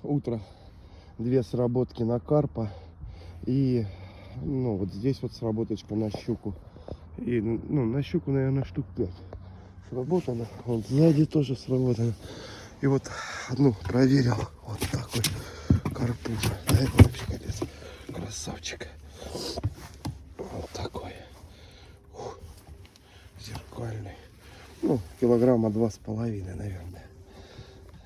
утро 2 сработки на карпа. И ну вот здесь вот сработочка на щуку. И ну на щуку, наверное, штук 5 сработано. Вот сзади тоже сработано. И вот одну проверил. Вот такой карпуша. Да, это вообще капец. Красавчик. Вот такой. Фух. Зеркальный. Ну, килограмма 2,5, наверное.